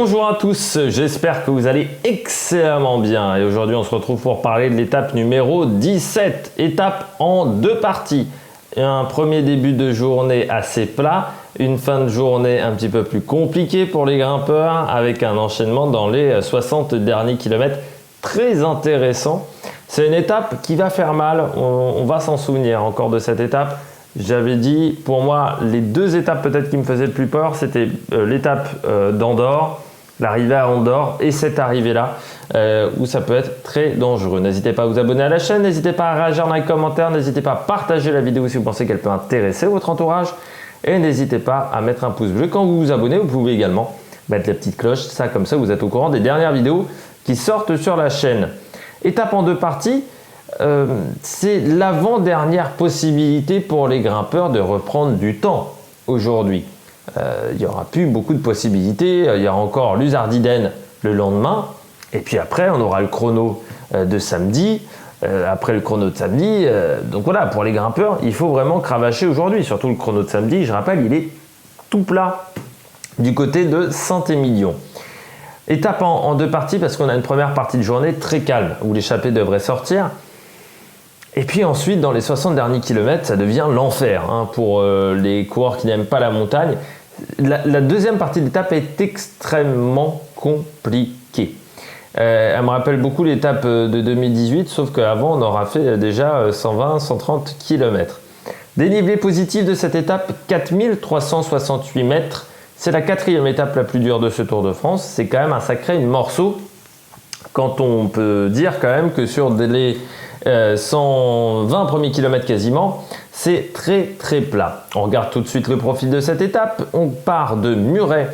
Bonjour à tous, j'espère que vous allez excellemment bien et aujourd'hui on se retrouve pour parler de l'étape numéro 17, étape en deux parties. Un premier début de journée assez plat, une fin de journée un petit peu plus compliquée pour les grimpeurs avec un enchaînement dans les 60 derniers kilomètres très intéressant. C'est une étape qui va faire mal, on va s'en souvenir encore de cette étape. J'avais dit, pour moi, les deux étapes peut-être qui me faisaient le plus peur, c'était l'étape d'Andorre, l'arrivée à Andorre et cette arrivée-là, où ça peut être très dangereux. N'hésitez pas à vous abonner à la chaîne, n'hésitez pas à réagir dans les commentaires, n'hésitez pas à partager la vidéo si vous pensez qu'elle peut intéresser votre entourage et n'hésitez pas à mettre un pouce bleu. Quand vous vous abonnez, vous pouvez également mettre la petite cloche, ça comme ça vous êtes au courant des dernières vidéos qui sortent sur la chaîne. Étape en deux parties. C'est l'avant-dernière possibilité pour les grimpeurs de reprendre du temps aujourd'hui. Il n'y aura plus beaucoup de possibilités, il y aura encore l'Uzardiden le lendemain, et puis après on aura le chrono de samedi, après le chrono de samedi, donc voilà, pour les grimpeurs, il faut vraiment cravacher aujourd'hui, surtout le chrono de samedi, je rappelle, il est tout plat du côté de Saint-Émilion. Étape en deux parties parce qu'on a une première partie de journée très calme, où l'échappée devrait sortir. Et puis ensuite, dans les 60 derniers kilomètres, ça devient l'enfer pour les coureurs qui n'aiment pas la montagne. La deuxième partie d'étape est extrêmement compliquée. Elle me rappelle beaucoup l'étape de 2018, sauf qu'avant, on aura fait déjà 120-130 km. Dénivelé positif de cette étape, 4368 mètres. C'est la quatrième étape la plus dure de ce Tour de France. C'est quand même un sacré morceau quand on peut dire quand même que sur les 120 premiers kilomètres quasiment, c'est très plat. On regarde tout de suite le profil de cette étape. On part de Muret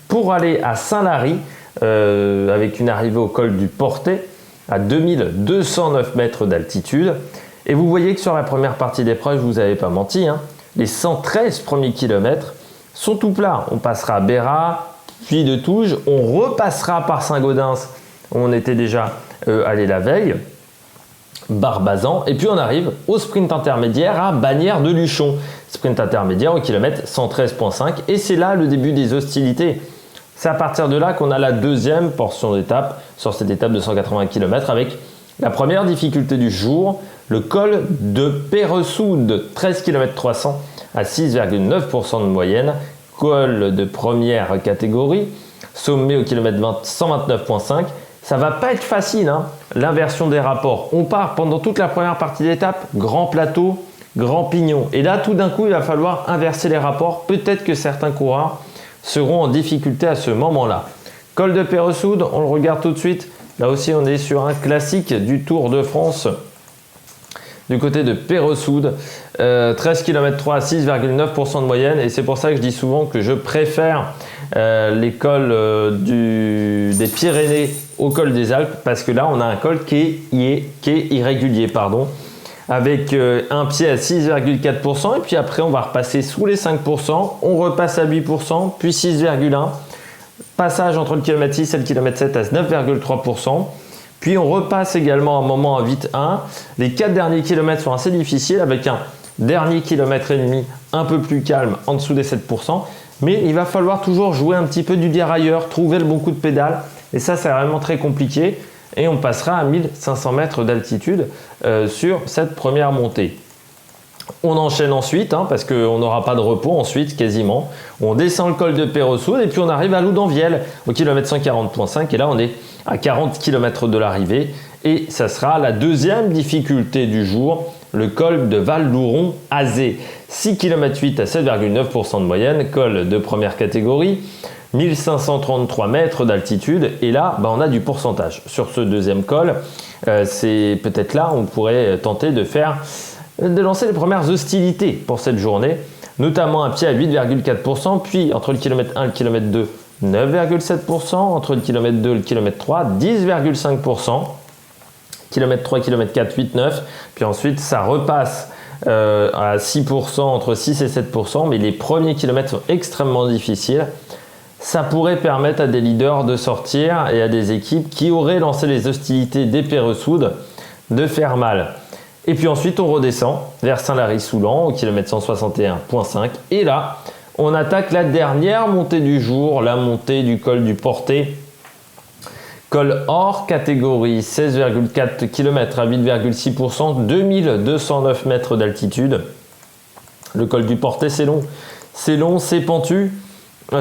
pour aller à Saint-Lary avec une arrivée au col du Portet à 2209 mètres d'altitude. Et vous voyez que sur la première partie d'épreuve, je vous avais pas menti, les 113 premiers kilomètres sont tout plats. On passera à Bérat, puis de Touges, on repassera par Saint-Gaudens, on était déjà allé la veille, Barbazan, et puis on arrive au sprint intermédiaire à Bagnères-de-Luchon. Sprint intermédiaire au kilomètre 113,5 et c'est là le début des hostilités. C'est à partir de là qu'on a la deuxième portion d'étape sur cette étape de 180 km avec la première difficulté du jour, le col de Perresoude, 13 km 300 à 6,9% de moyenne, col de première catégorie, sommet au kilomètre 129,5. Ça va pas être facile, l'inversion des rapports. On part pendant toute la première partie d'étape, grand plateau, grand pignon. Et là, tout d'un coup, il va falloir inverser les rapports. Peut-être que certains coureurs seront en difficulté à ce moment-là. Col de Perresoude, on le regarde tout de suite. Là aussi, on est sur un classique du Tour de France. Du côté de Perresoude, 13 km 3 à 6,9% de moyenne. Et c'est pour ça que je dis souvent que je préfère les cols des Pyrénées au col des Alpes, parce que là on a un col qui est irrégulier, avec un pied à 6,4% et puis après on va repasser sous les 5%, on repasse à 8%, puis 6,1%, passage entre le km 6 et le km 7 à 9,3%, puis on repasse également un moment à 8,1%. Les 4 derniers kilomètres sont assez difficiles avec un dernier kilomètre et demi un peu plus calme en dessous des 7%. Mais il va falloir toujours jouer un petit peu du dérailleur, trouver le bon coup de pédale. Et ça, c'est vraiment très compliqué. Et on passera à 1500 mètres d'altitude sur cette première montée. On enchaîne ensuite, parce qu'on n'aura pas de repos ensuite, quasiment. On descend le col de Perresoude et puis on arrive à Loudanvielle au kilomètre 140,5. Et là, on est à 40 km de l'arrivée. Et ça sera la deuxième difficulté du jour, le col de Val-Louron-Azé. 6 km 8 à 7,9% de moyenne, col de première catégorie, 1533 mètres d'altitude. Et là, on a du pourcentage. Sur ce deuxième col, c'est peut-être là où on pourrait tenter de lancer les premières hostilités pour cette journée, notamment un pied à 8,4%, puis entre le kilomètre 1 et le kilomètre 2, 9,7%, entre le kilomètre 2 et le kilomètre 3, 10,5%, kilomètre 3, kilomètre 4, 8, 9, puis ensuite ça repasse à 6%, entre 6 et 7%, mais les premiers kilomètres sont extrêmement difficiles. Ça pourrait permettre à des leaders de sortir et à des équipes qui auraient lancé les hostilités des Perresoude de faire mal. Et puis ensuite on redescend vers Saint-Lary-Soulan au kilomètre 161,5 et là On attaque la dernière montée du jour, la montée du col du Portet. Col hors catégorie, 16,4 km à 8,6%, 2209 mètres d'altitude. Le col du Portet, c'est long. C'est long, c'est pentu.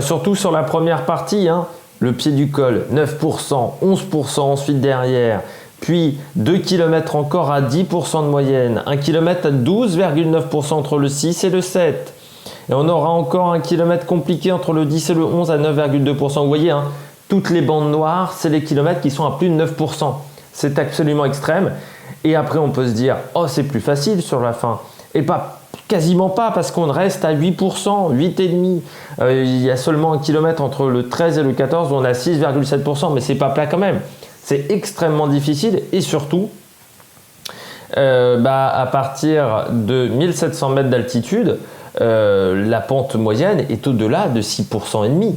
Surtout sur la première partie, hein. Le pied du col, 9%, 11% ensuite derrière. Puis 2 km encore à 10% de moyenne. 1 km à 12,9% entre le 6 et le 7. Et on aura encore 1 km compliqué entre le 10 et le 11 à 9,2%. Vous voyez, hein, toutes les bandes noires, c'est les kilomètres qui sont à plus de 9%. C'est absolument extrême. Et après, on peut se dire, oh, c'est plus facile sur la fin. Et pas, quasiment pas, parce qu'on reste à 8%, 8,5%. Il y a seulement 1 km entre le 13 et le 14 où on a 6,7%, mais c'est pas plat quand même. C'est extrêmement difficile et surtout, à partir de 1700 mètres d'altitude, la pente moyenne est au-delà de 6% et demi.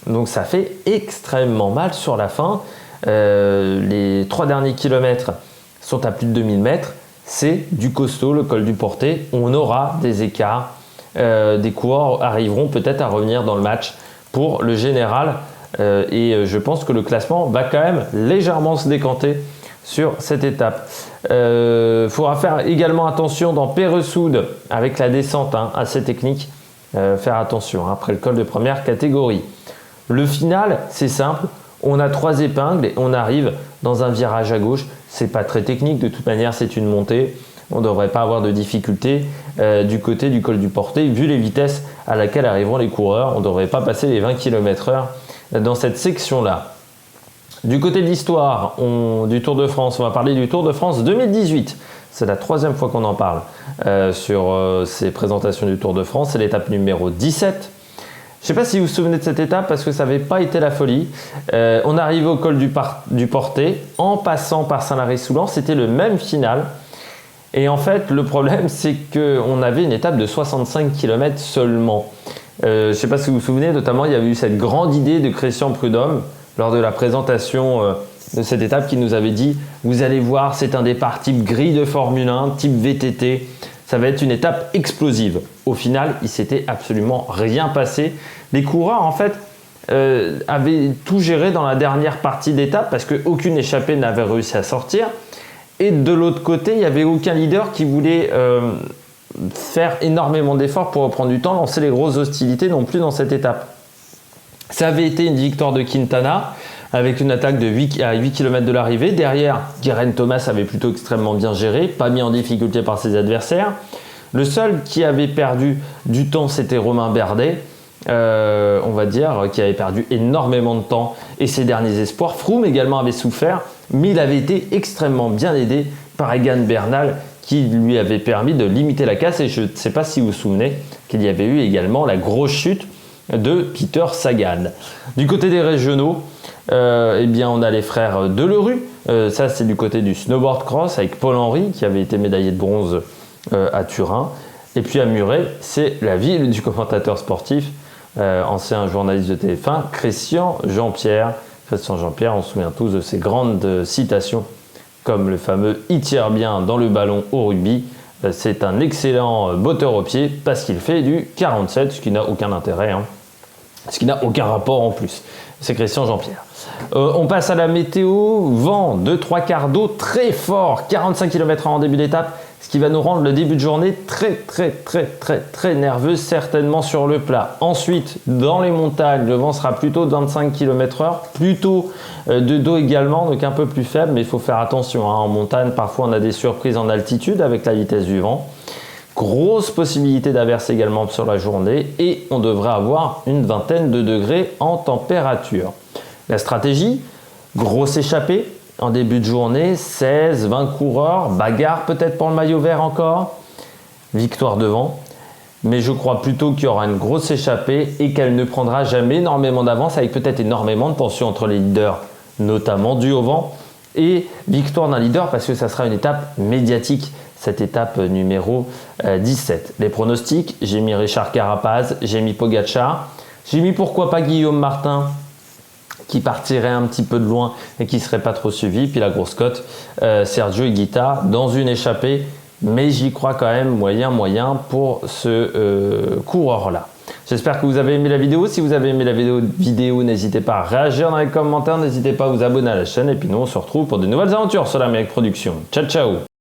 Donc ça fait extrêmement mal sur la fin. Les 3 derniers kilomètres sont à plus de 2000 mètres. C'est du costaud, le col du Portet. On aura des écarts. Des coureurs arriveront peut-être à revenir dans le match pour le général. Et je pense que le classement va quand même légèrement se décanter sur cette étape. Faudra faire également attention dans Peressoud avec la descente assez technique. Faire attention après le col de première catégorie. Le final, c'est simple. On a 3 épingles et on arrive dans un virage à gauche. C'est pas très technique, de toute manière, c'est une montée. On ne devrait pas avoir de difficulté du côté du col du Portet. Vu les vitesses à laquelle arriveront les coureurs, on ne devrait pas passer les 20 km/h dans cette section-là. Du côté de l'histoire du Tour de France, on va parler du Tour de France 2018. C'est la 3e fois qu'on en parle sur ces présentations du Tour de France. C'est l'étape numéro 17. Je ne sais pas si vous vous souvenez de cette étape parce que ça n'avait pas été la folie. On arrive au col du Portet en passant par Saint-Lary-Soulan. C'était le même final. Et en fait, le problème, c'est qu'on avait une étape de 65 km seulement. Je ne sais pas si vous vous souvenez, notamment, il y avait eu cette grande idée de Christian Prudhomme lors de la présentation de cette étape qui nous avait dit « Vous allez voir, c'est un départ type grille de Formule 1, type VTT. Ça va être une étape explosive. » Au final, il s'était absolument rien passé. Les coureurs, en fait, avaient tout géré dans la dernière partie d'étape parce qu'aucune échappée n'avait réussi à sortir. Et de l'autre côté, il n'y avait aucun leader qui voulait faire énormément d'efforts pour reprendre du temps, lancer les grosses hostilités non plus dans cette étape. Ça avait été une victoire de Quintana avec une attaque à 8 km de l'arrivée. Derrière, Geraint Thomas avait plutôt extrêmement bien géré, pas mis en difficulté par ses adversaires. Le seul qui avait perdu du temps, c'était Romain Bardet, on va dire, qui avait perdu énormément de temps et ses derniers espoirs. Froome également avait souffert, mais il avait été extrêmement bien aidé par Egan Bernal qui lui avait permis de limiter la casse. Et je ne sais pas si vous vous souvenez qu'il y avait eu également la grosse chute de Peter Sagan. Du côté des régionaux, eh bien on a les frères Delerue. Ça, c'est du côté du snowboard cross avec Paul Henry qui avait été médaillé de bronze à Turin. Et puis à Muret, c'est la ville du commentateur sportif, ancien journaliste de TF1, Christian Jean-Pierre. Christian Jean-Pierre, on se souvient tous de ses grandes citations, comme le fameux « Il tire bien dans le ballon au rugby ». C'est un excellent botteur au pied parce qu'il fait du 47, ce qui n'a aucun intérêt, ce qui n'a aucun rapport en plus. C'est Christian Jean-Pierre. On passe à la météo. Vent de 3/4 d'eau très fort, 45 km/h en début d'étape, ce qui va nous rendre le début de journée très nerveux, certainement sur le plat. Ensuite, dans les montagnes, le vent sera plutôt de 25 km/h, plutôt de dos également, donc un peu plus faible, mais il faut faire attention. En montagne, parfois on a des surprises en altitude avec la vitesse du vent. Grosse possibilité d'averse également sur la journée et on devrait avoir une vingtaine de degrés en température. La stratégie, grosse échappée en début de journée, 16-20 coureurs, bagarre peut-être pour le maillot vert encore, victoire devant. Mais je crois plutôt qu'il y aura une grosse échappée et qu'elle ne prendra jamais énormément d'avance avec peut-être énormément de tension entre les leaders, notamment dû au vent. Et victoire d'un leader parce que ça sera une étape médiatique. Cette étape numéro 17. Les pronostics, j'ai mis Richard Carapaz, j'ai mis Pogacar, j'ai mis pourquoi pas Guillaume Martin qui partirait un petit peu de loin et qui ne serait pas trop suivi. Puis la grosse cote, Sergio Higuita dans une échappée, mais j'y crois quand même moyen pour ce coureur-là. J'espère que vous avez aimé la vidéo. Si vous avez aimé la vidéo, n'hésitez pas à réagir dans les commentaires, n'hésitez pas à vous abonner à la chaîne et puis nous on se retrouve pour de nouvelles aventures sur l'Amérique Production. Ciao ciao.